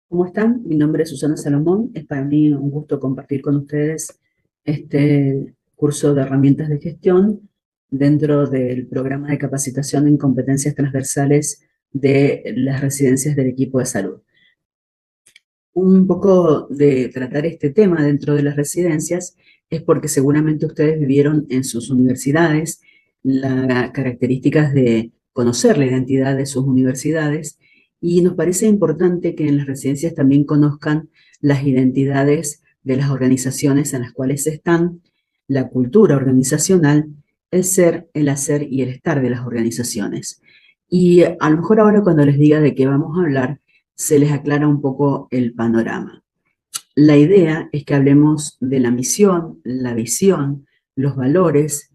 ¿Cómo están? Mi nombre es Susana Salomón. Es para mí un gusto compartir con ustedes este curso de herramientas de gestión dentro del programa de capacitación en competencias transversales de las residencias del equipo de salud. Un poco de tratar este tema dentro de las residencias es porque seguramente ustedes vivieron en sus universidades las características de conocer la identidad de sus universidades y nos parece importante que en las residencias también conozcan las identidades de las organizaciones en las cuales están, la cultura organizacional, el ser, el hacer y el estar de las organizaciones. Y a lo mejor ahora cuando les diga de qué vamos a hablar, se les aclara un poco el panorama. La idea es que hablemos de la misión, la visión, los valores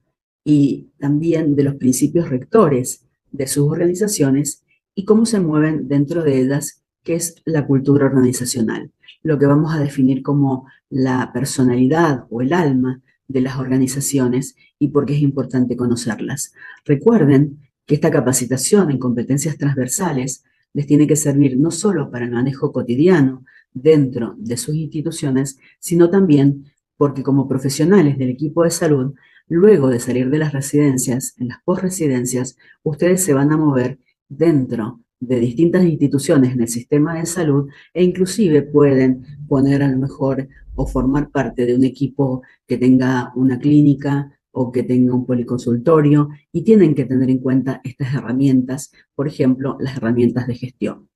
y también de los principios rectores de sus organizaciones y cómo se mueven dentro de ellas, que es la cultura organizacional, lo que vamos a definir como la personalidad o el alma de las organizaciones y por qué es importante conocerlas. Recuerden que esta capacitación en competencias transversales les tiene que servir no solo para el manejo cotidiano dentro de sus instituciones, sino también porque como profesionales del equipo de salud, luego de salir de las residencias, en las postresidencias, ustedes se van a mover dentro de distintas instituciones en el sistema de salud e inclusive pueden poner a lo mejor o formar parte de un equipo que tenga una clínica o que tenga un policonsultorio y tienen que tener en cuenta estas herramientas, por ejemplo, las herramientas de gestión.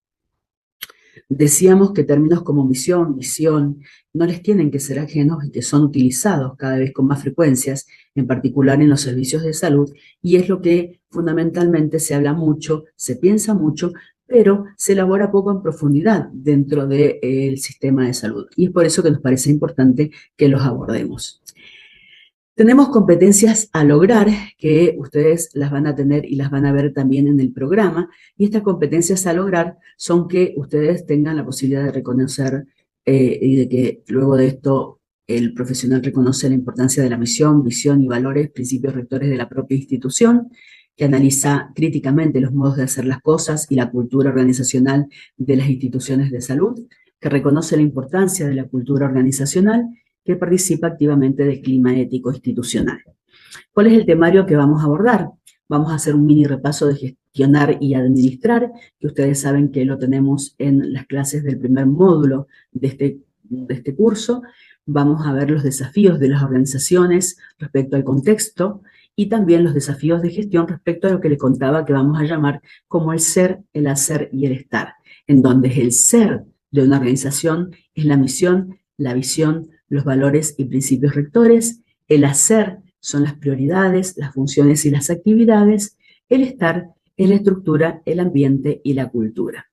Decíamos que términos como misión, visión, no les tienen que ser ajenos y que son utilizados cada vez con más frecuencias, en particular en los servicios de salud, y es lo que fundamentalmente se habla mucho, se piensa mucho, pero se elabora poco en profundidad dentro del sistema de salud. Y es por eso que nos parece importante que los abordemos. Tenemos competencias a lograr que ustedes las van a tener y las van a ver también en el programa. Y estas competencias a lograr son que ustedes tengan la posibilidad de reconocer y de que luego de esto el profesional reconoce la importancia de la misión, visión y valores, principios rectores de la propia institución, que analiza críticamente los modos de hacer las cosas y la cultura organizacional de las instituciones de salud, que reconoce la importancia de la cultura organizacional, que participa activamente del clima ético institucional. ¿Cuál es el temario que vamos a abordar? Vamos a hacer un mini repaso de gestionar y administrar, que ustedes saben que lo tenemos en las clases del primer módulo de este curso. Vamos a ver los desafíos de las organizaciones respecto al contexto y también los desafíos de gestión respecto a lo que les contaba que vamos a llamar como el ser, el hacer y el estar, en donde el ser de una organización es la misión, la visión, los valores y principios rectores, el hacer son las prioridades, las funciones y las actividades, el estar es la estructura, el ambiente y la cultura.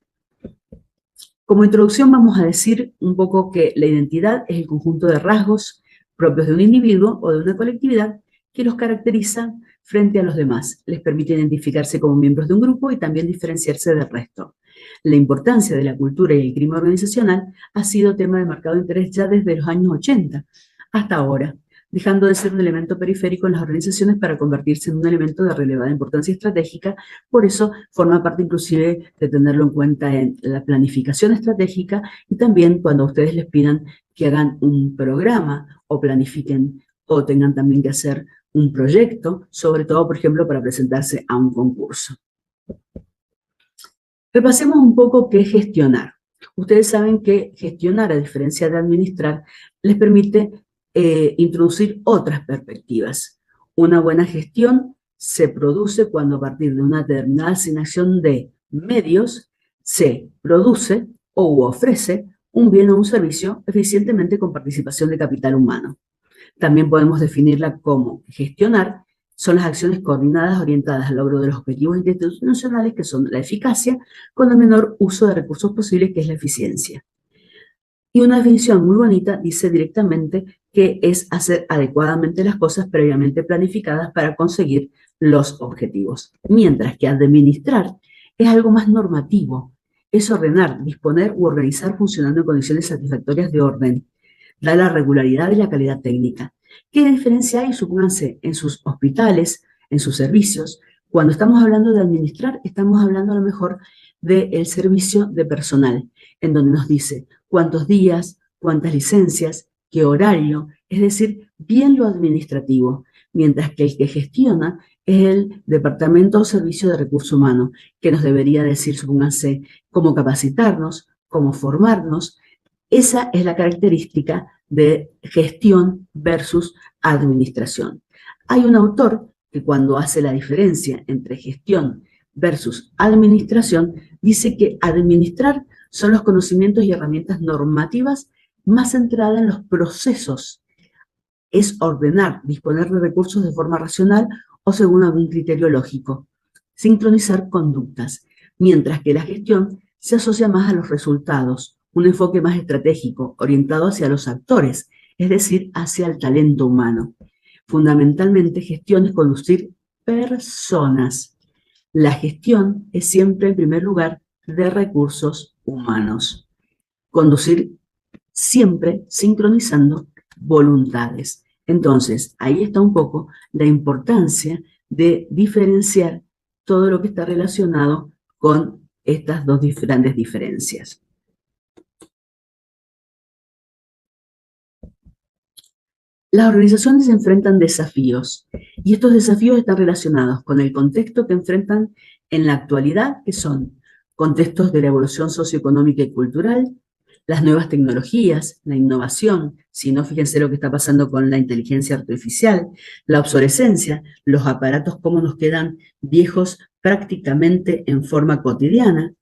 Como introducción vamos a decir un poco que la identidad es el conjunto de rasgos propios de un individuo o de una colectividad que los caracteriza frente a los demás, les permite identificarse como miembros de un grupo y también diferenciarse del resto. La importancia de la cultura y el clima organizacional ha sido tema de marcado interés ya desde los años 80 hasta ahora, dejando de ser un elemento periférico en las organizaciones para convertirse en un elemento de relevada importancia estratégica. Por eso forma parte inclusive de tenerlo en cuenta en la planificación estratégica y también cuando ustedes les pidan que hagan un programa o planifiquen o tengan también que hacer un proyecto, sobre todo, por ejemplo, para presentarse a un concurso. Repasemos un poco qué es gestionar. Ustedes saben que gestionar, a diferencia de administrar, les permite introducir otras perspectivas. Una buena gestión se produce cuando a partir de una determinada asignación de medios se produce o ofrece un bien o un servicio eficientemente con participación de capital humano. También podemos definirla como gestionar son las acciones coordinadas orientadas al logro de los objetivos institucionales, que son la eficacia, con el menor uso de recursos posibles, que es la eficiencia. Y una definición muy bonita dice directamente que es hacer adecuadamente las cosas previamente planificadas para conseguir los objetivos. Mientras que administrar es algo más normativo, es ordenar, disponer u organizar funcionando en condiciones satisfactorias de orden, da la regularidad y la calidad técnica. ¿Qué diferencia hay, supónganse, en sus hospitales, en sus servicios? Cuando estamos hablando de administrar, estamos hablando a lo mejor del servicio de personal, en donde nos dice cuántos días, cuántas licencias, qué horario, es decir, bien lo administrativo, mientras que el que gestiona es el Departamento o Servicio de Recursos Humanos, que nos debería decir, supónganse, cómo capacitarnos, cómo formarnos. Esa es la característica de gestión versus administración. Hay un autor que cuando hace la diferencia entre gestión versus administración, dice que administrar son los conocimientos y herramientas normativas más centradas en los procesos. Es ordenar, disponer de recursos de forma racional o según algún criterio lógico. Sincronizar conductas, mientras que la gestión se asocia más a los resultados, un enfoque más estratégico, orientado hacia los actores, es decir, hacia el talento humano. Fundamentalmente, gestión es conducir personas. La gestión es siempre, en primer lugar, de recursos humanos. Conducir siempre sincronizando voluntades. Entonces, ahí está un poco la importancia de diferenciar todo lo que está relacionado con estas dos grandes diferencias. Las organizaciones enfrentan desafíos y estos desafíos están relacionados con el contexto que enfrentan en la actualidad, que son contextos de la evolución socioeconómica y cultural, las nuevas tecnologías, la innovación, si no, fíjense lo que está pasando con la inteligencia artificial, la obsolescencia, los aparatos, cómo nos quedan viejos prácticamente en forma cotidiana,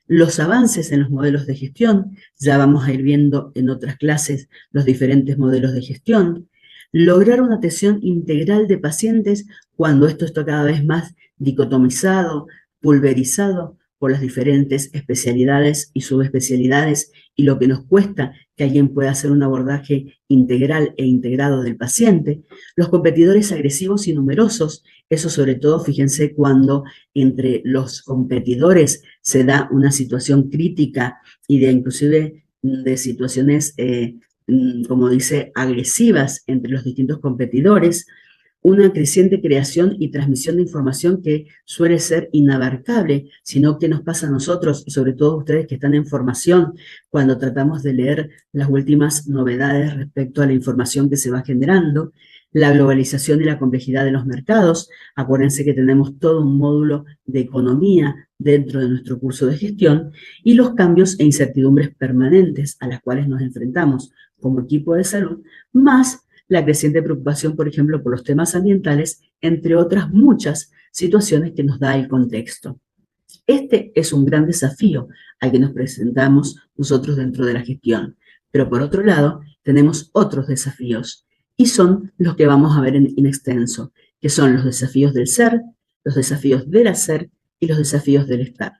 los avances en los modelos de gestión, ya vamos a ir viendo en otras clases los diferentes modelos de gestión, lograr una atención integral de pacientes cuando esto está cada vez más dicotomizado, pulverizado por las diferentes especialidades y subespecialidades y lo que nos cuesta que alguien pueda hacer un abordaje integral e integrado del paciente, los competidores agresivos y numerosos, eso sobre todo, fíjense, cuando entre los competidores se da una situación crítica y de inclusive de situaciones como dice, agresivas entre los distintos competidores, una creciente creación y transmisión de información que suele ser inabarcable, sino que nos pasa a nosotros y sobre todo a ustedes que están en formación cuando tratamos de leer las últimas novedades respecto a la información que se va generando, la globalización y la complejidad de los mercados. Acuérdense que tenemos todo un módulo de economía dentro de nuestro curso de gestión y los cambios e incertidumbres permanentes a las cuales nos enfrentamos como equipo de salud, más la creciente preocupación, por ejemplo, por los temas ambientales, entre otras muchas situaciones que nos da el contexto. Este es un gran desafío al que nos presentamos nosotros dentro de la gestión, pero por otro lado tenemos otros desafíos y son los que vamos a ver en extenso, que son los desafíos del ser, los desafíos del hacer y los desafíos del estar.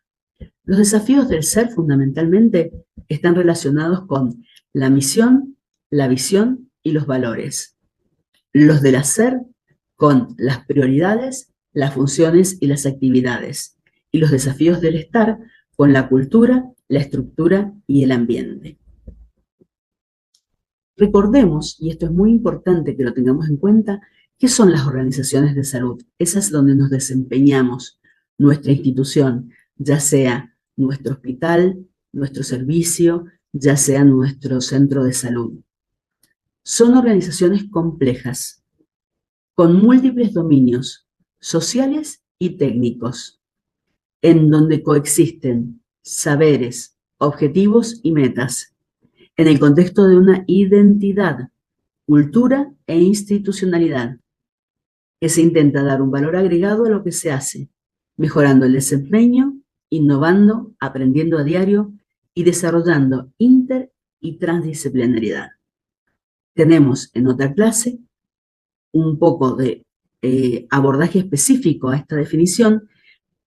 Los desafíos del ser fundamentalmente están relacionados con la misión, la visión y los valores. Los del hacer con las prioridades, las funciones y las actividades. Y los desafíos del estar con la cultura, la estructura y el ambiente. Recordemos, y esto es muy importante que lo tengamos en cuenta, ¿qué son las organizaciones de salud? Esas es donde nos desempeñamos, nuestra institución, ya sea nuestro hospital, nuestro servicio, ya sea nuestro centro de salud. Son organizaciones complejas, con múltiples dominios sociales y técnicos, en donde coexisten saberes, objetivos y metas, en el contexto de una identidad, cultura e institucionalidad, que se intenta dar un valor agregado a lo que se hace, mejorando el desempeño, innovando, aprendiendo a diario y desarrollando inter- y transdisciplinariedad. Tenemos en otra clase un poco de abordaje específico a esta definición,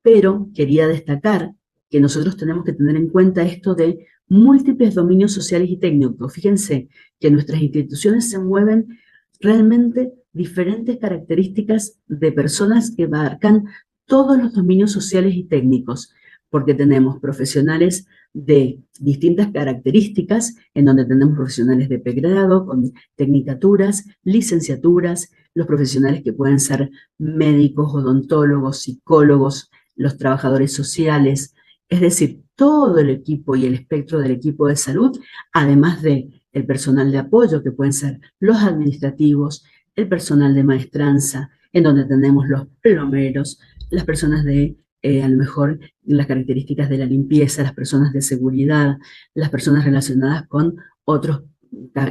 pero quería destacar que nosotros tenemos que tener en cuenta esto de múltiples dominios sociales y técnicos. Fíjense que nuestras instituciones se mueven realmente diferentes características de personas que abarcan todos los dominios sociales y técnicos, porque tenemos profesionales de distintas características, en donde tenemos profesionales de pregrado, con tecnicaturas, licenciaturas, los profesionales que pueden ser médicos, odontólogos, psicólogos, los trabajadores sociales, Es decir, todo el equipo y el espectro del equipo de salud, además de el personal de apoyo, que pueden ser los administrativos, el personal de maestranza, en donde tenemos los plomeros, las personas de, a lo mejor, las características de la limpieza, las personas de seguridad, las personas relacionadas con otros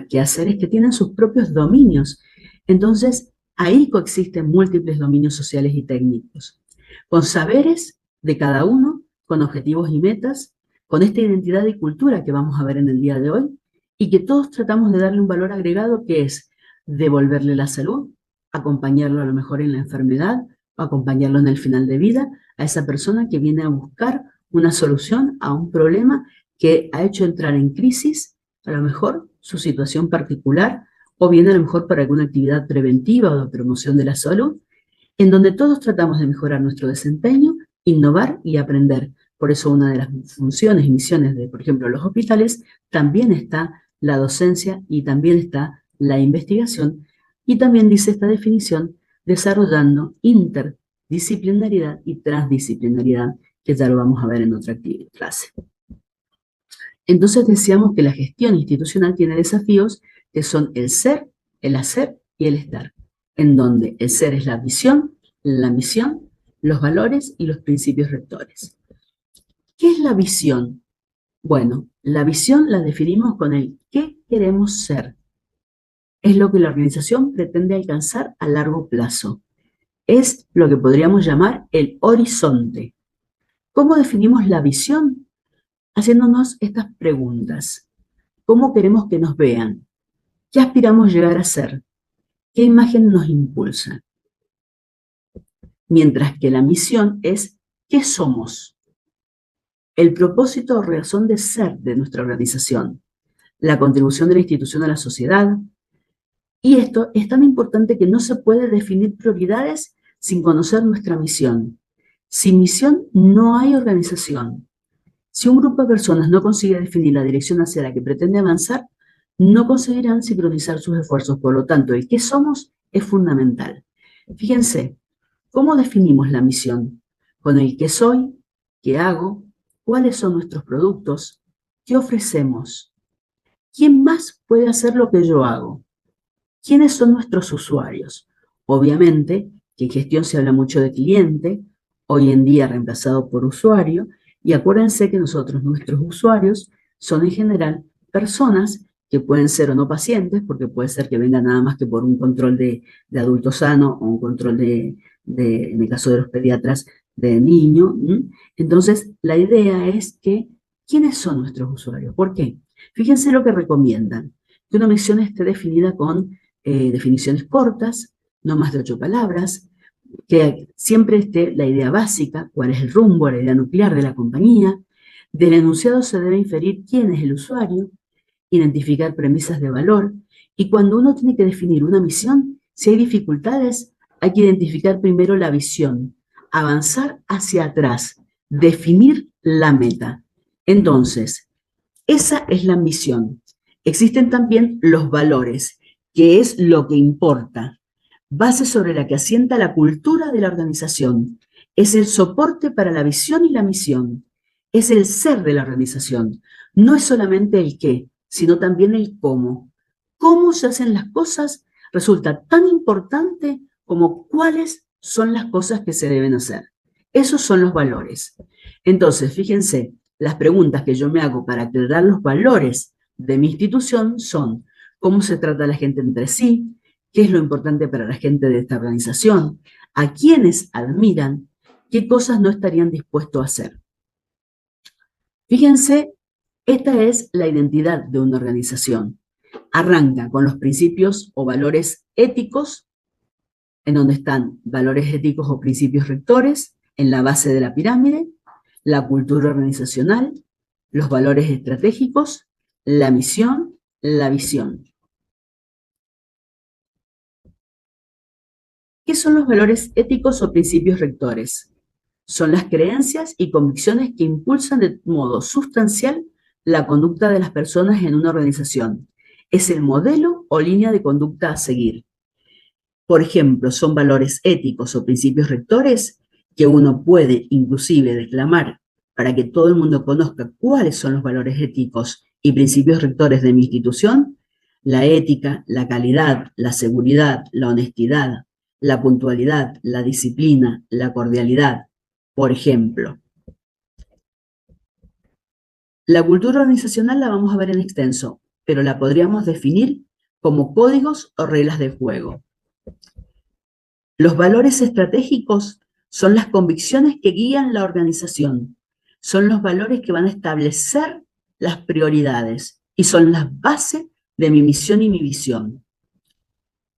quehaceres que tienen sus propios dominios. Entonces, ahí coexisten múltiples dominios sociales y técnicos, con saberes de cada uno, con objetivos y metas, con esta identidad y cultura que vamos a ver en el día de hoy, y que todos tratamos de darle un valor agregado que es devolverle la salud, acompañarlo a lo mejor en la enfermedad, acompañarlo en el final de vida, a esa persona que viene a buscar una solución a un problema que ha hecho entrar en crisis, a lo mejor su situación particular, o bien a lo mejor para alguna actividad preventiva o de promoción de la salud, en donde todos tratamos de mejorar nuestro desempeño, innovar y aprender. Por eso una de las funciones y misiones de, por ejemplo, los hospitales, también está la docencia y también está la investigación, y también dice esta definición, desarrollando interdisciplinaridad y transdisciplinaridad, que ya lo vamos a ver en otra clase. Entonces decíamos que la gestión institucional tiene desafíos que son el ser, el hacer y el estar, en donde el ser es la visión, la misión, los valores y los principios rectores. ¿Qué es la visión? Bueno, la visión la definimos con el qué queremos ser. Es lo que la organización pretende alcanzar a largo plazo. Es lo que podríamos llamar el horizonte. ¿Cómo definimos la visión? Haciéndonos estas preguntas. ¿Cómo queremos que nos vean? ¿Qué aspiramos llegar a ser? ¿Qué imagen nos impulsa? Mientras que la misión es ¿qué somos? El propósito o razón de ser de nuestra organización, la contribución de la institución a la sociedad. Y esto es tan importante que no se puede definir prioridades sin conocer nuestra misión. Sin misión no hay organización. Si un grupo de personas no consigue definir la dirección hacia la que pretende avanzar, no conseguirán sincronizar sus esfuerzos. Por lo tanto, el qué somos es fundamental. Fíjense, ¿cómo definimos la misión? Con el qué soy, qué hago, cuáles son nuestros productos, qué ofrecemos. ¿Quién más puede hacer lo que yo hago? ¿Quiénes son nuestros usuarios? Obviamente que en gestión se habla mucho de cliente, hoy en día reemplazado por usuario, y acuérdense que nuestros usuarios son en general personas que pueden ser o no pacientes, porque puede ser que vengan nada más que por un control de adulto sano o un control en el caso de los pediatras, de niño. Entonces, la idea es que, ¿quiénes son nuestros usuarios? ¿Por qué? Fíjense lo que recomiendan, que una misión esté definida con definiciones cortas, no más de 8 palabras, que siempre esté la idea básica, cuál es el rumbo, la idea nuclear de la compañía. Del enunciado se debe inferir quién es el usuario, identificar premisas de valor, y cuando uno tiene que definir una misión, si hay dificultades, hay que identificar primero la visión, avanzar hacia atrás, definir la meta. Entonces, esa es la misión. Existen también los valores, que es lo que importa, base sobre la que asienta la cultura de la organización. Es el soporte para la visión y la misión. Es el ser de la organización. No es solamente el qué, sino también el cómo. Cómo se hacen las cosas resulta tan importante como cuáles son las cosas que se deben hacer. Esos son los valores. Entonces, fíjense, las preguntas que yo me hago para aclarar los valores de mi institución son: ¿cómo se trata la gente entre sí? ¿Qué es lo importante para la gente de esta organización? ¿A quiénes admiran? ¿Qué cosas no estarían dispuestos a hacer? Fíjense, esta es la identidad de una organización. Arranca con los principios o valores éticos, en donde están valores éticos o principios rectores, en la base de la pirámide, la cultura organizacional, los valores estratégicos, la misión, la visión. ¿Qué son los valores éticos o principios rectores? Son las creencias y convicciones que impulsan de modo sustancial la conducta de las personas en una organización. Es el modelo o línea de conducta a seguir. Por ejemplo, son valores éticos o principios rectores que uno puede inclusive declamar para que todo el mundo conozca cuáles son los valores éticos y principios rectores de mi institución, la ética, la calidad, la seguridad, la honestidad, la puntualidad, la disciplina, la cordialidad, por ejemplo. La cultura organizacional la vamos a ver en extenso, pero la podríamos definir como códigos o reglas de juego. Los valores estratégicos son las convicciones que guían la organización, son los valores que van a establecer las prioridades y son las bases de mi misión y mi visión.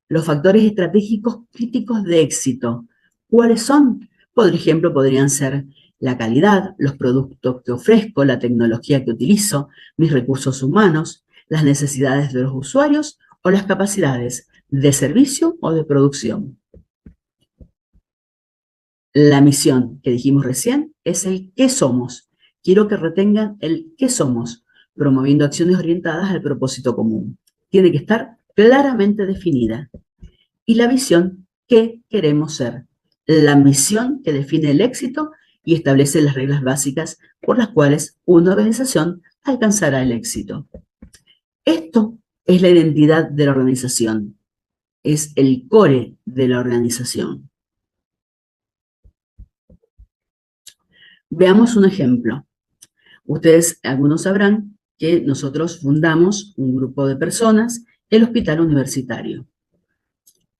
Los factores estratégicos críticos de éxito, ¿cuáles son? Por ejemplo, podrían ser la calidad, los productos que ofrezco, la tecnología que utilizo, mis recursos humanos, las necesidades de los usuarios o las capacidades de servicio o de producción. La misión que dijimos recién es el qué somos. Quiero que retengan el qué somos, promoviendo acciones orientadas al propósito común. Tiene que estar claramente definida. Y la visión, ¿qué queremos ser? La misión que define el éxito y establece las reglas básicas por las cuales una organización alcanzará el éxito. Esto es la identidad de la organización. Es el core de la organización. Veamos un ejemplo. Ustedes, algunos sabrán que nosotros fundamos un grupo de personas, el Hospital Universitario.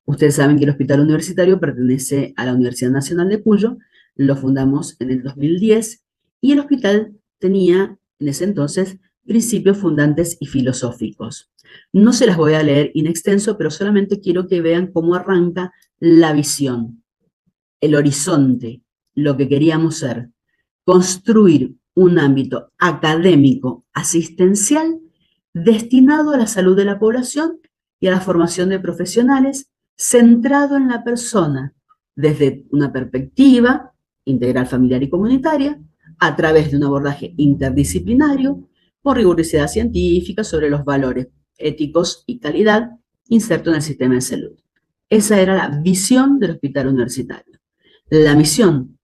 Ustedes saben que el Hospital Universitario pertenece a la Universidad Nacional de Cuyo, lo fundamos en el 2010 y el hospital tenía en ese entonces principios fundantes y filosóficos. No se las voy a leer in extenso, pero solamente quiero que vean cómo arranca la visión, el horizonte, lo que queríamos ser. Construir un ámbito académico asistencial destinado a la salud de la población y a la formación de profesionales centrado en la persona desde una perspectiva integral, familiar y comunitaria, a través de un abordaje interdisciplinario con rigurosidad científica sobre los valores éticos y calidad inserto en el sistema de salud. Esa era la visión del hospital universitario. La misión: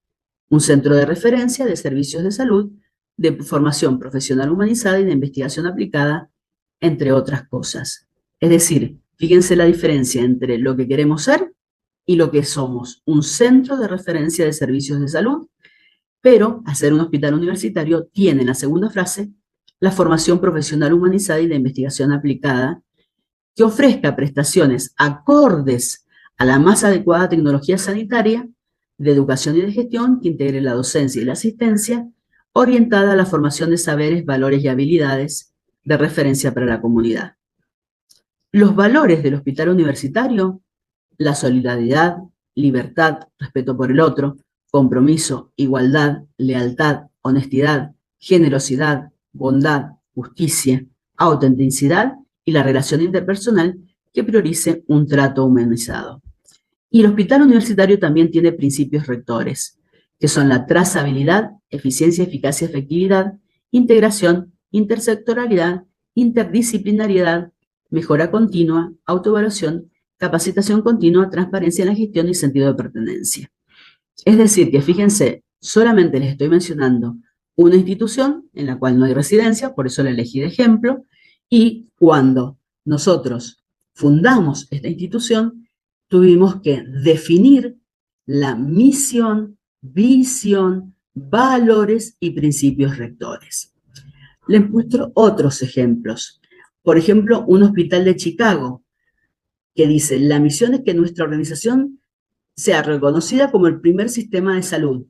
un centro de referencia de servicios de salud, de formación profesional humanizada y de investigación aplicada, entre otras cosas. Es decir, fíjense la diferencia entre lo que queremos ser y lo que somos. Un centro de referencia de servicios de salud, pero al ser un hospital universitario tiene en la segunda frase la formación profesional humanizada y de investigación aplicada, que ofrezca prestaciones acordes a la más adecuada tecnología sanitaria, de educación y de gestión, que integre la docencia y la asistencia, orientada a la formación de saberes, valores y habilidades de referencia para la comunidad. Los valores del hospital universitario: la solidaridad, libertad, respeto por el otro, compromiso, igualdad, lealtad, honestidad, generosidad, bondad, justicia, autenticidad y la relación interpersonal que priorice un trato humanizado. Y el hospital universitario también tiene principios rectores, que son la trazabilidad, eficiencia, eficacia, efectividad, integración, intersectorialidad, interdisciplinariedad, mejora continua, autoevaluación, capacitación continua, transparencia en la gestión y sentido de pertenencia. Es decir, que fíjense, solamente les estoy mencionando una institución en la cual no hay residencia, por eso la elegí de ejemplo, y cuando nosotros fundamos esta institución, tuvimos que definir la misión, visión, valores y principios rectores. Les muestro otros ejemplos. Por ejemplo, un hospital de Chicago que dice: la misión es que nuestra organización sea reconocida como el primer sistema de salud.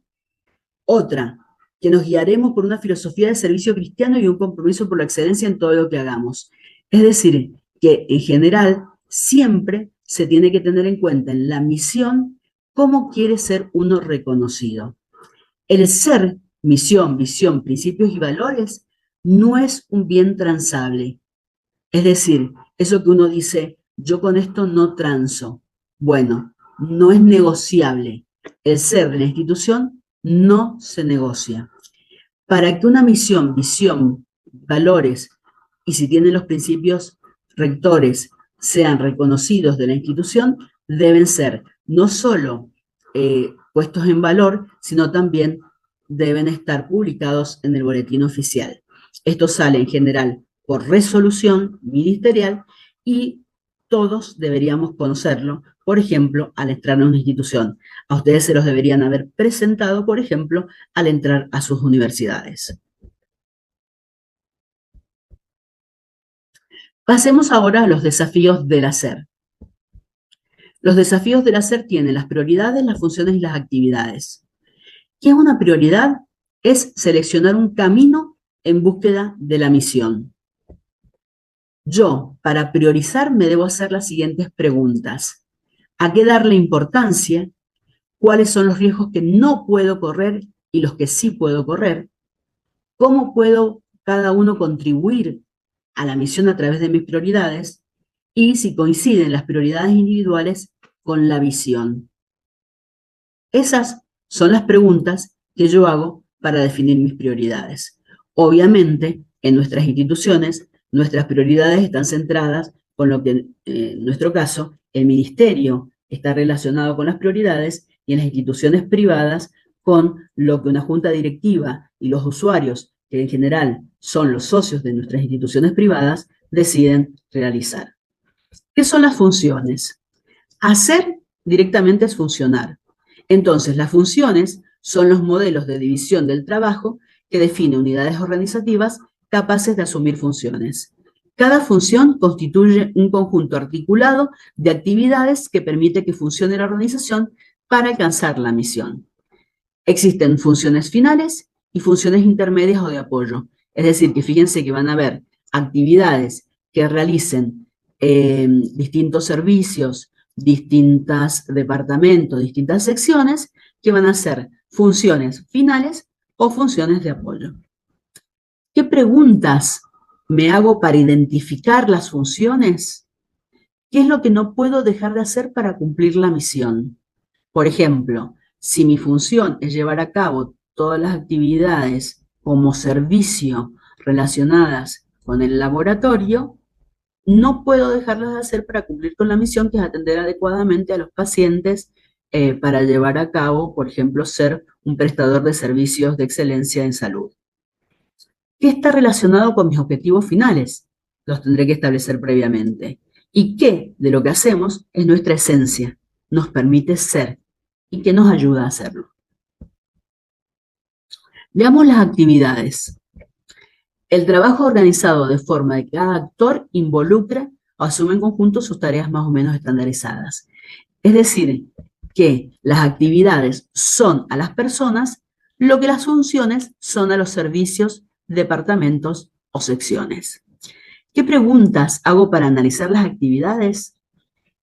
Otra, que nos guiaremos por una filosofía de servicio cristiano y un compromiso por la excelencia en todo lo que hagamos. Es decir, que en general siempre se tiene que tener en cuenta en la misión cómo quiere ser uno reconocido. El ser, misión, visión, principios y valores no es un bien transable. Es decir, eso que uno dice: yo con esto no transo. Bueno, no es negociable. El ser de la institución no se negocia. Para que una misión, visión, valores y si tienen los principios rectores sean reconocidos de la institución, deben ser no solo puestos en valor, sino también deben estar publicados en el boletín oficial. Esto sale en general por resolución ministerial y todos deberíamos conocerlo, por ejemplo, al entrar a una institución. A ustedes se los deberían haber presentado, por ejemplo, al entrar a sus universidades. Pasemos ahora a los desafíos del hacer. Los desafíos del hacer tienen las prioridades, las funciones y las actividades. ¿Qué es una prioridad? Es seleccionar un camino en búsqueda de la misión. Yo, para priorizar, me debo hacer las siguientes preguntas. ¿A qué darle importancia? ¿Cuáles son los riesgos que no puedo correr y los que sí puedo correr? ¿Cómo puedo cada uno contribuir a la misión a través de mis prioridades? Y si coinciden las prioridades individuales con la visión. Esas son las preguntas que yo hago para definir mis prioridades. Obviamente, en nuestras instituciones, nuestras prioridades están centradas con lo que, en nuestro caso, el ministerio está relacionado con las prioridades y en las instituciones privadas con lo que una junta directiva y los usuarios, que en general son los socios de nuestras instituciones privadas, deciden realizar. ¿Qué son las funciones? Hacer directamente es funcionar. Entonces, las funciones son los modelos de división del trabajo que define unidades organizativas capaces de asumir funciones. Cada función constituye un conjunto articulado de actividades que permite que funcione la organización para alcanzar la misión. Existen funciones finales y funciones intermedias o de apoyo. Es decir, que fíjense que van a haber actividades que realicen distintos servicios, distintos departamentos, distintas secciones, que van a ser funciones finales o funciones de apoyo. ¿Qué preguntas me hago para identificar las funciones? ¿Qué es lo que no puedo dejar de hacer para cumplir la misión? Por ejemplo, si mi función es llevar a cabo todas las actividades como servicio relacionadas con el laboratorio, no puedo dejarlas de hacer para cumplir con la misión, que es atender adecuadamente a los pacientes para llevar a cabo, por ejemplo, ser un prestador de servicios de excelencia en salud. ¿Qué está relacionado con mis objetivos finales? Los tendré que establecer previamente. ¿Y qué de lo que hacemos es nuestra esencia? Nos permite ser y que nos ayuda a hacerlo. Veamos las actividades. El trabajo organizado de forma de que cada actor involucra o asume en conjunto sus tareas más o menos estandarizadas. Es decir, que las actividades son a las personas lo que las funciones son a los servicios, departamentos o secciones. ¿Qué preguntas hago para analizar las actividades?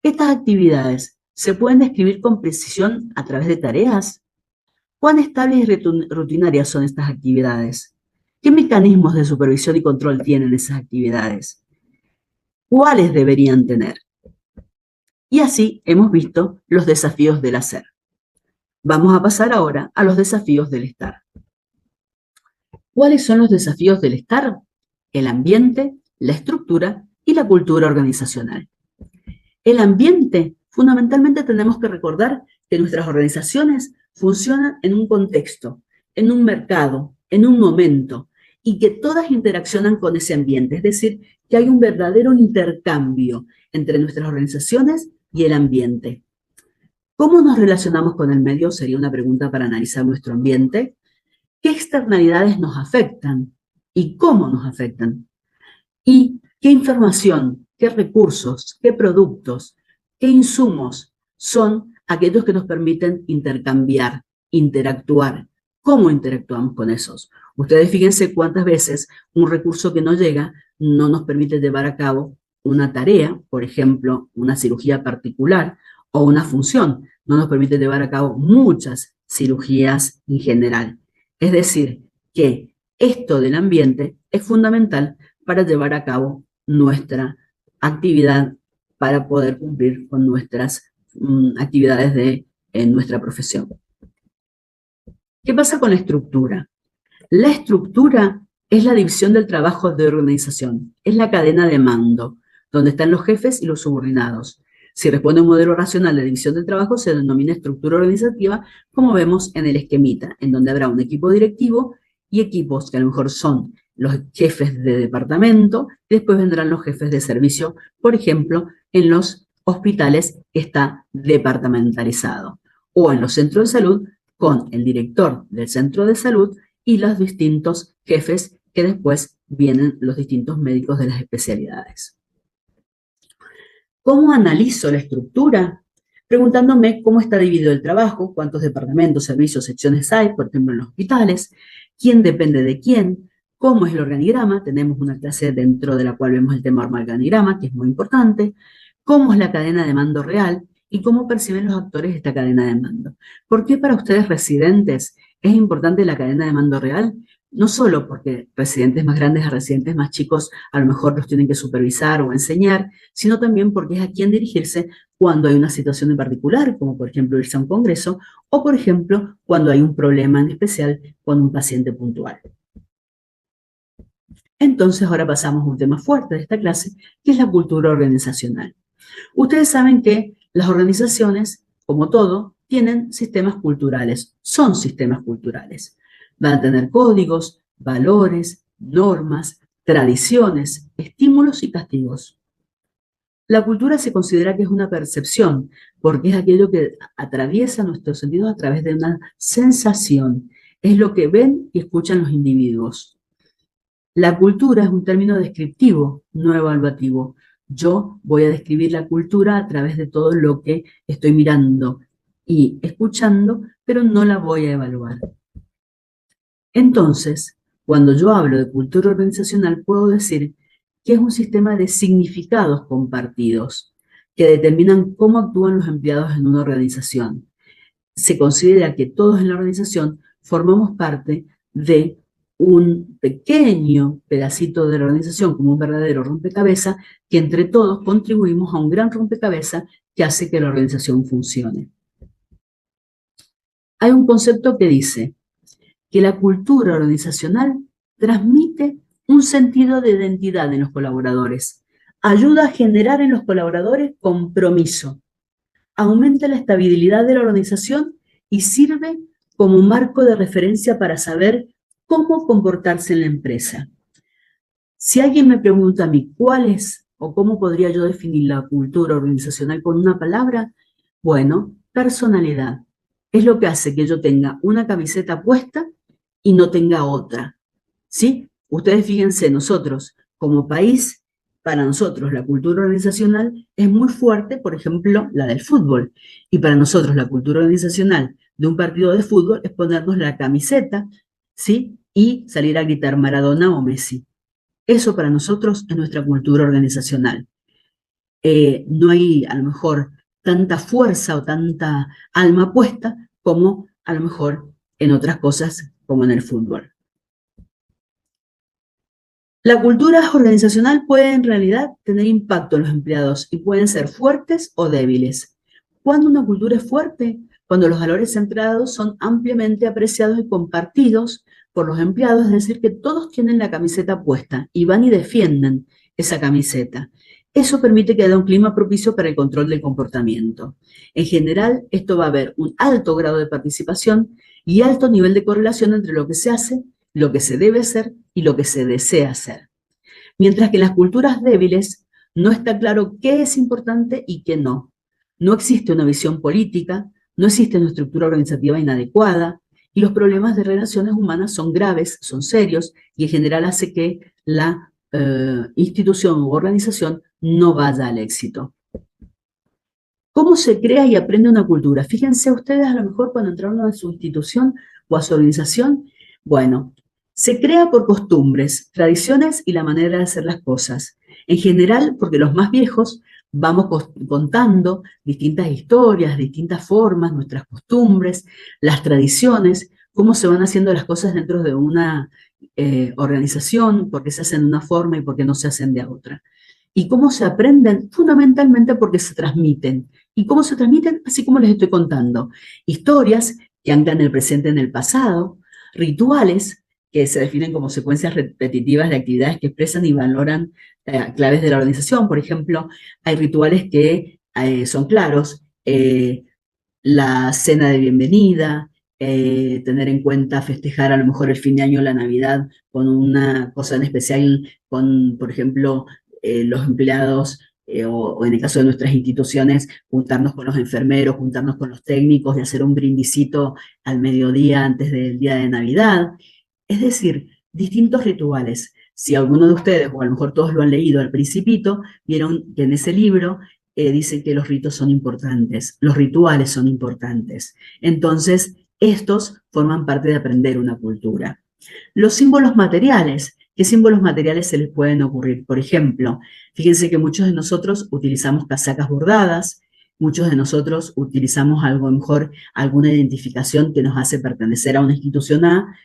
¿Estas actividades se pueden describir con precisión a través de tareas? ¿Cuán estables y rutinarias son estas actividades? ¿Qué mecanismos de supervisión y control tienen esas actividades? ¿Cuáles deberían tener? Y así hemos visto los desafíos del hacer. Vamos a pasar ahora a los desafíos del estar. ¿Cuáles son los desafíos del estar? El ambiente, la estructura y la cultura organizacional. El ambiente, fundamentalmente tenemos que recordar que nuestras organizaciones funcionan en un contexto, en un mercado, en un momento, y que todas interaccionan con ese ambiente. Es decir, que hay un verdadero intercambio entre nuestras organizaciones y el ambiente. ¿Cómo nos relacionamos con el medio? Sería una pregunta para analizar nuestro ambiente. ¿Qué externalidades nos afectan y cómo nos afectan? ¿Y qué información, qué recursos, qué productos, qué insumos son aquellos que nos permiten intercambiar, interactuar? ¿Cómo interactuamos con esos? Ustedes fíjense cuántas veces un recurso que no llega no nos permite llevar a cabo una tarea, por ejemplo, una cirugía particular o una función. No nos permite llevar a cabo muchas cirugías en general. Es decir, que esto del ambiente es fundamental para llevar a cabo nuestra actividad, para poder cumplir con nuestras actividades de nuestra profesión. ¿Qué pasa con la estructura? La estructura es la división del trabajo de organización, es la cadena de mando, donde están los jefes y los subordinados. Si responde a un modelo racional de división del trabajo, se denomina estructura organizativa, como vemos en el esquemita, en donde habrá un equipo directivo y equipos que a lo mejor son los jefes de departamento, y después vendrán los jefes de servicio, por ejemplo, en los hospitales que está departamentalizado, o en los centros de salud con el director del centro de salud y los distintos jefes que después vienen los distintos médicos de las especialidades. ¿Cómo analizo la estructura? Preguntándome cómo está dividido el trabajo, cuántos departamentos, servicios, secciones hay, por ejemplo, en los hospitales, quién depende de quién, cómo es el organigrama, tenemos una clase dentro de la cual vemos el tema organigrama, que es muy importante, cómo es la cadena de mando real y cómo perciben los actores esta cadena de mando. ¿Por qué para ustedes residentes es importante la cadena de mando real? No solo porque residentes más grandes a residentes más chicos a lo mejor los tienen que supervisar o enseñar, sino también porque es a quién dirigirse cuando hay una situación en particular, como por ejemplo irse a un congreso, o por ejemplo cuando hay un problema en especial con un paciente puntual. Entonces ahora pasamos a un tema fuerte de esta clase, que es la cultura organizacional. Ustedes saben que las organizaciones, como todo, tienen sistemas culturales, son sistemas culturales. Van a tener códigos, valores, normas, tradiciones, estímulos y castigos. La cultura se considera que es una percepción, porque es aquello que atraviesa nuestros sentidos a través de una sensación. Es lo que ven y escuchan los individuos. La cultura es un término descriptivo, no evaluativo. Yo voy a describir la cultura a través de todo lo que estoy mirando y escuchando, pero no la voy a evaluar. Entonces, cuando yo hablo de cultura organizacional, puedo decir que es un sistema de significados compartidos que determinan cómo actúan los empleados en una organización. Se considera que todos en la organización formamos parte de un pequeño pedacito de la organización, como un verdadero rompecabezas, que entre todos contribuimos a un gran rompecabezas que hace que la organización funcione. Hay un concepto que dice que la cultura organizacional transmite un sentido de identidad en los colaboradores, ayuda a generar en los colaboradores compromiso, aumenta la estabilidad de la organización y sirve como un marco de referencia para saber cómo comportarse en la empresa. Si alguien me pregunta a mí cuál es o cómo podría yo definir la cultura organizacional con una palabra, bueno, personalidad. Es lo que hace que yo tenga una camiseta puesta y no tenga otra, ¿sí? Ustedes fíjense, nosotros como país, para nosotros la cultura organizacional es muy fuerte, por ejemplo, la del fútbol. Y para nosotros la cultura organizacional de un partido de fútbol es ponernos la camiseta, ¿sí? Y salir a gritar Maradona o Messi. Eso para nosotros es nuestra cultura organizacional. No hay a lo mejor tanta fuerza o tanta alma puesta como a lo mejor en otras cosas como en el fútbol. La cultura organizacional puede en realidad tener impacto en los empleados y pueden ser fuertes o débiles. ¿Cuándo una cultura es fuerte? Cuando los valores centrados son ampliamente apreciados y compartidos por los empleados, es decir, que todos tienen la camiseta puesta y van y defienden esa camiseta. Eso permite que haya un clima propicio para el control del comportamiento. En general, esto va a haber un alto grado de participación y alto nivel de correlación entre lo que se hace, lo que se debe hacer y lo que se desea hacer. Mientras que en las culturas débiles no está claro qué es importante y qué no. No existe una visión política, no existe una estructura organizativa inadecuada y los problemas de relaciones humanas son graves, son serios y en general hace que la institución u organización no vaya al éxito. ¿Cómo se crea y aprende una cultura? Fíjense ustedes a lo mejor cuando entraron a su institución o a su organización, bueno, se crea por costumbres, tradiciones y la manera de hacer las cosas. En general, porque los más viejos vamos contando distintas historias, distintas formas, nuestras costumbres, las tradiciones, cómo se van haciendo las cosas dentro de una organización, por qué se hacen de una forma y por qué no se hacen de otra. Y cómo se aprenden fundamentalmente porque se transmiten. ¿Y cómo se transmiten? Así como les estoy contando. Historias que anclan el presente en el pasado, rituales que se definen como secuencias repetitivas de actividades que expresan y valoran claves de la organización. Por ejemplo, hay rituales que son claros. La cena de bienvenida, tener en cuenta festejar a lo mejor el fin de año, la Navidad, con una cosa en especial, con, por ejemplo, los empleados, o en el caso de nuestras instituciones, juntarnos con los enfermeros, juntarnos con los técnicos y hacer un brindisito al mediodía antes del día de Navidad. Es decir, distintos rituales. Si alguno de ustedes, o a lo mejor todos lo han leído, El Principito, vieron que en ese libro dice que los ritos son importantes, los rituales son importantes. Entonces, estos forman parte de aprender una cultura. Los símbolos materiales. ¿Qué símbolos materiales se les pueden ocurrir? Por ejemplo, fíjense que muchos de nosotros utilizamos casacas bordadas, muchos de nosotros utilizamos algo mejor, alguna identificación que nos hace pertenecer a una institución A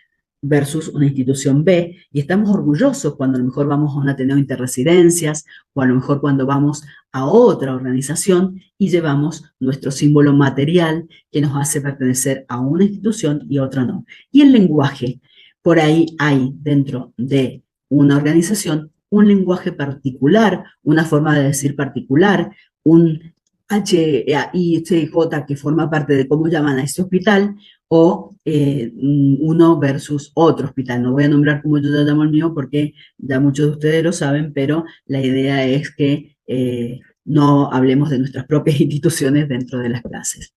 versus una institución B, y estamos orgullosos cuando a lo mejor vamos a un Ateneo Interresidencias, o a lo mejor cuando vamos a otra organización y llevamos nuestro símbolo material que nos hace pertenecer a una institución y otra no. Y el lenguaje, por ahí hay dentro de una organización un lenguaje particular, una forma de decir particular, un HICJ que forma parte de cómo llaman a ese hospital, o uno versus otro hospital. No voy a nombrar como yo lo llamo el mío porque ya muchos de ustedes lo saben, pero la idea es que no hablemos de nuestras propias instituciones dentro de las clases.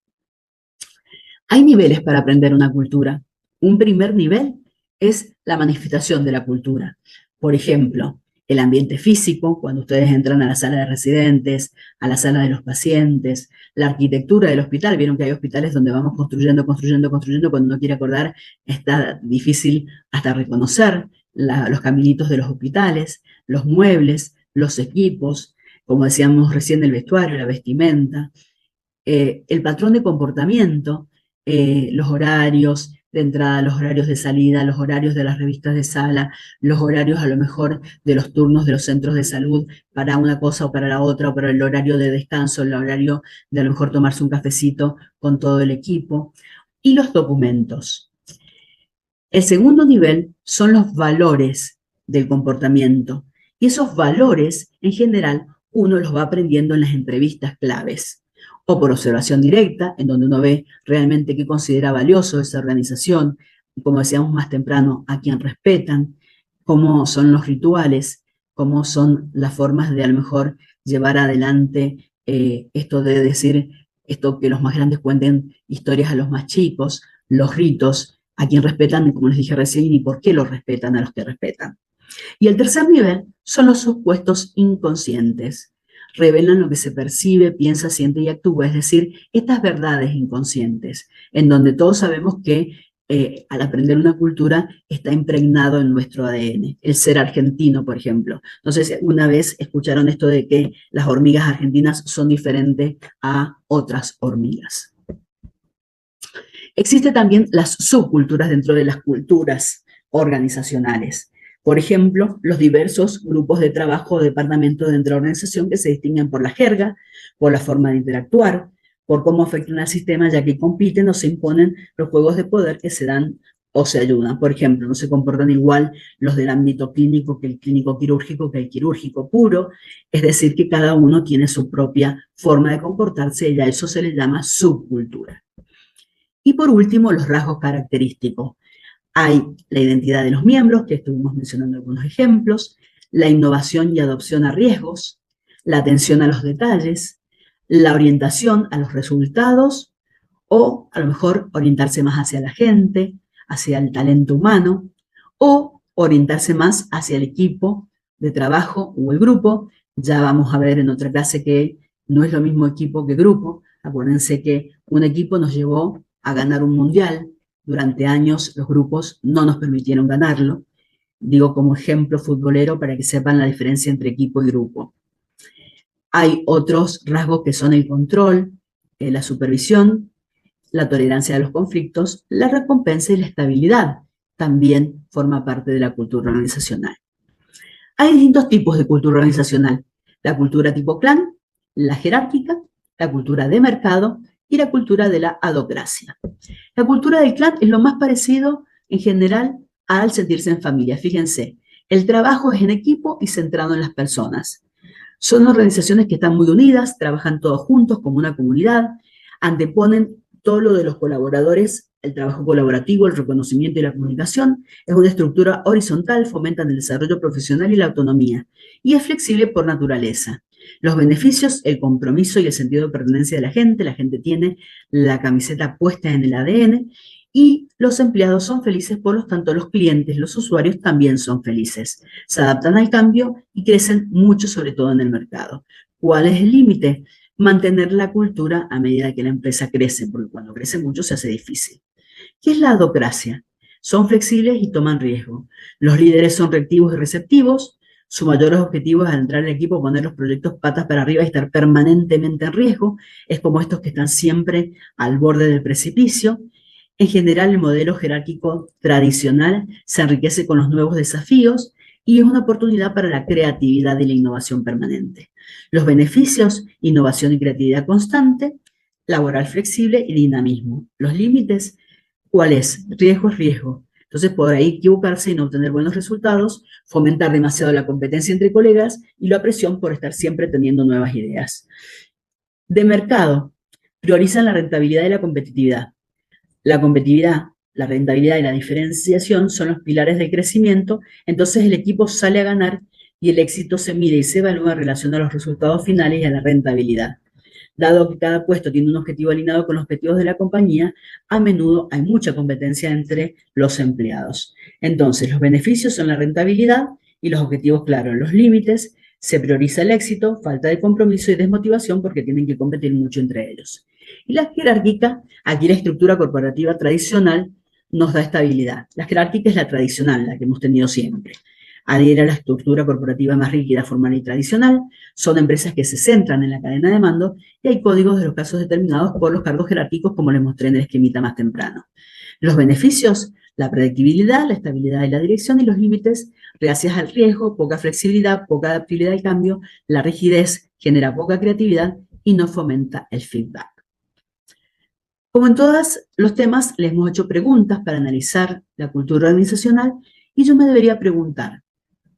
Hay niveles para aprender una cultura. Un primer nivel es la manifestación de la cultura. Por ejemplo, el ambiente físico, cuando ustedes entran a la sala de residentes, a la sala de los pacientes, la arquitectura del hospital. Vieron que hay hospitales donde vamos construyendo, cuando uno quiere acordar, está difícil hasta reconocer los caminitos de los hospitales, los muebles, los equipos, como decíamos recién, el vestuario, la vestimenta, el patrón de comportamiento, los horarios de entrada, los horarios de salida, los horarios de las revistas de sala, los horarios a lo mejor de los turnos de los centros de salud para una cosa o para la otra, o para el horario de descanso, el horario de a lo mejor tomarse un cafecito con todo el equipo, y los documentos. El segundo nivel son los valores del comportamiento, y esos valores en general uno los va aprendiendo en las entrevistas claves, o por observación directa, en donde uno ve realmente qué considera valioso esa organización, como decíamos más temprano, a quién respetan, cómo son los rituales, cómo son las formas de a lo mejor llevar adelante esto de decir, esto que los más grandes cuenten historias a los más chicos, los ritos, a quién respetan, como les dije recién, y por qué los respetan a los que respetan. Y el tercer nivel son los supuestos inconscientes. Revelan lo que se percibe, piensa, siente y actúa, es decir, estas verdades inconscientes, en donde todos sabemos que al aprender una cultura está impregnado en nuestro ADN. El ser argentino, por ejemplo. No sé si alguna vez escucharon esto de que las hormigas argentinas son diferentes a otras hormigas. Existen también las subculturas dentro de las culturas organizacionales. Por ejemplo, los diversos grupos de trabajo o departamentos dentro de la organización que se distinguen por la jerga, por la forma de interactuar, por cómo afectan al sistema, ya que compiten o se imponen los juegos de poder que se dan o se ayudan. Por ejemplo, no se comportan igual los del ámbito clínico que el clínico quirúrgico que el quirúrgico puro, es decir, que cada uno tiene su propia forma de comportarse y a eso se le llama subcultura. Y por último, los rasgos característicos. Hay la identidad de los miembros, que estuvimos mencionando algunos ejemplos, la innovación y adopción a riesgos, la atención a los detalles, la orientación a los resultados, o a lo mejor orientarse más hacia la gente, hacia el talento humano, o orientarse más hacia el equipo de trabajo o el grupo. Ya vamos a ver en otra clase que no es lo mismo equipo que grupo. Acuérdense que un equipo nos llevó a ganar un mundial. Durante años los grupos no nos permitieron ganarlo. Digo como ejemplo futbolero para que sepan la diferencia entre equipo y grupo. Hay otros rasgos que son el control, la supervisión, la tolerancia a los conflictos, la recompensa y la estabilidad. También forma parte de la cultura organizacional. Hay distintos tipos de cultura organizacional. La cultura tipo clan, la jerárquica, la cultura de mercado y la cultura de la adocracia. La cultura del clan es lo más parecido en general al sentirse en familia. Fíjense, el trabajo es en equipo y centrado en las personas. Son organizaciones que están muy unidas, trabajan todos juntos como una comunidad, anteponen todo lo de los colaboradores, el trabajo colaborativo, el reconocimiento y la comunicación. Es una estructura horizontal, fomentan el desarrollo profesional y la autonomía, y es flexible por naturaleza. Los beneficios, el compromiso y el sentido de pertenencia de la gente tiene la camiseta puesta en el ADN, y los empleados son felices, por lo tanto los clientes, los usuarios también son felices. Se adaptan al cambio y crecen mucho, sobre todo en el mercado. ¿Cuál es el límite? Mantener la cultura a medida que la empresa crece, porque cuando crece mucho se hace difícil. ¿Qué es la adocracia? Son flexibles y toman riesgo. Los líderes son reactivos y receptivos. Su mayor objetivo es al entrar al equipo poner los proyectos patas para arriba y estar permanentemente en riesgo. Es como estos que están siempre al borde del precipicio. En general, el modelo jerárquico tradicional se enriquece con los nuevos desafíos y es una oportunidad para la creatividad y la innovación permanente. Los beneficios: innovación y creatividad constante, laboral flexible y dinamismo. Los límites: ¿cuál es? Riesgo es riesgo. Entonces, por ahí equivocarse y no obtener buenos resultados, fomentar demasiado la competencia entre colegas y la presión por estar siempre teniendo nuevas ideas. De mercado: priorizan la rentabilidad y la competitividad. La competitividad, la rentabilidad y la diferenciación son los pilares del crecimiento, entonces el equipo sale a ganar y el éxito se mide y se evalúa en relación a los resultados finales y a la rentabilidad. Dado que cada puesto tiene un objetivo alineado con los objetivos de la compañía, a menudo hay mucha competencia entre los empleados. Entonces, los beneficios son la rentabilidad y los objetivos claros. Los límites: se prioriza el éxito, falta de compromiso y desmotivación porque tienen que competir mucho entre ellos. Y la jerárquica: aquí la estructura corporativa tradicional nos da estabilidad. La jerárquica es la tradicional, la que hemos tenido siempre. Adhiere a la estructura corporativa más rígida, formal y tradicional. Son empresas que se centran en la cadena de mando y hay códigos de los casos determinados por los cargos jerárquicos, como les mostré en el esquemita más temprano. Los beneficios: la predictibilidad, la estabilidad y la dirección, y los límites: gracias al riesgo, poca flexibilidad, poca adaptabilidad al cambio, la rigidez genera poca creatividad y no fomenta el feedback. Como en todos los temas, les hemos hecho preguntas para analizar la cultura organizacional y yo me debería preguntar: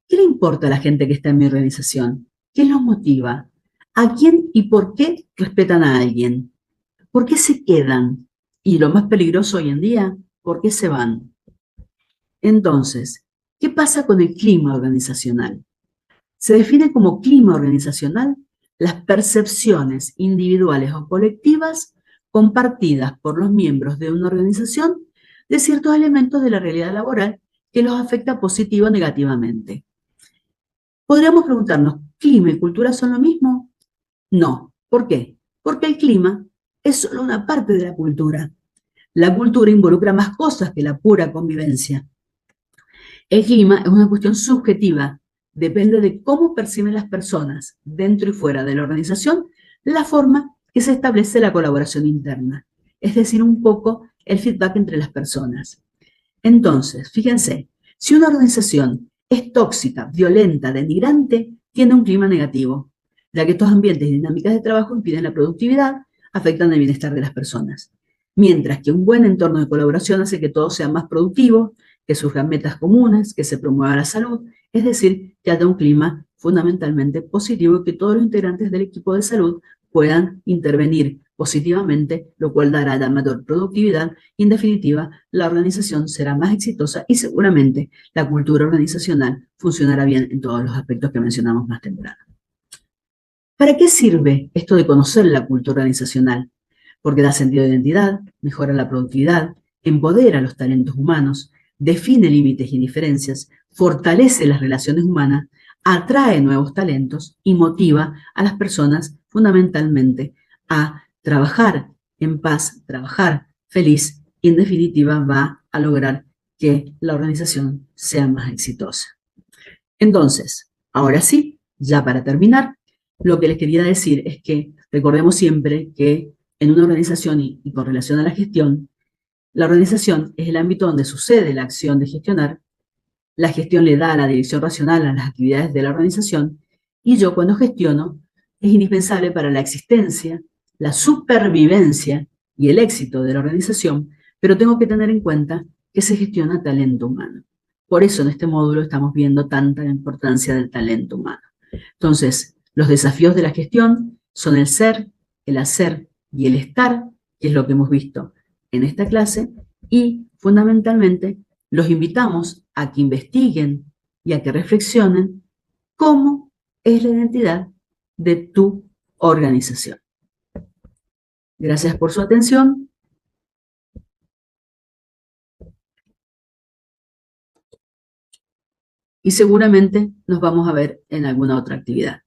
¿qué le importa a la gente que está en mi organización? ¿Qué los motiva? ¿A quién y por qué respetan a alguien? ¿Por qué se quedan? Y lo más peligroso hoy en día, ¿por qué se van? Entonces, ¿qué pasa con el clima organizacional? Se define como clima organizacional las percepciones individuales o colectivas compartidas por los miembros de una organización de ciertos elementos de la realidad laboral que los afecta positiva o negativamente. Podríamos preguntarnos: ¿clima y cultura son lo mismo? No. ¿Por qué? Porque el clima es solo una parte de la cultura. La cultura involucra más cosas que la pura convivencia. El clima es una cuestión subjetiva. Depende de cómo perciben las personas, dentro y fuera de la organización, la forma que se establece la colaboración interna. Es decir, un poco el feedback entre las personas. Entonces, fíjense, si una organización es tóxica, violenta, denigrante, tiene un clima negativo, ya que estos ambientes y dinámicas de trabajo impiden la productividad, afectan el bienestar de las personas. Mientras que un buen entorno de colaboración hace que todo sea más productivo, que surjan metas comunes, que se promueva la salud, es decir, que haya un clima fundamentalmente positivo y que todos los integrantes del equipo de salud puedan intervenir positivamente, lo cual dará la mayor productividad y, en definitiva, la organización será más exitosa y seguramente la cultura organizacional funcionará bien en todos los aspectos que mencionamos más temprano. ¿Para qué sirve esto de conocer la cultura organizacional? Porque da sentido de identidad, mejora la productividad, empodera a los talentos humanos, define límites y diferencias, fortalece las relaciones humanas, atrae nuevos talentos y motiva a las personas fundamentalmente a trabajar en paz, trabajar feliz y en definitiva va a lograr que la organización sea más exitosa. Entonces, ahora sí, ya para terminar, lo que les quería decir es que recordemos siempre que en una organización y con relación a la gestión, la organización es el ámbito donde sucede la acción de gestionar, la gestión le da la dirección racional a las actividades de la organización y yo cuando gestiono es indispensable para la existencia, la supervivencia y el éxito de la organización, pero tengo que tener en cuenta que se gestiona talento humano. Por eso en este módulo estamos viendo tanta importancia del talento humano. Entonces, Los desafíos de la gestión son el ser, el hacer y el estar, que es lo que hemos visto en esta clase, y fundamentalmente los invitamos a que investiguen y a que reflexionen cómo es la identidad de tu organización. Gracias por su atención. Y seguramente nos vamos a ver en alguna otra actividad.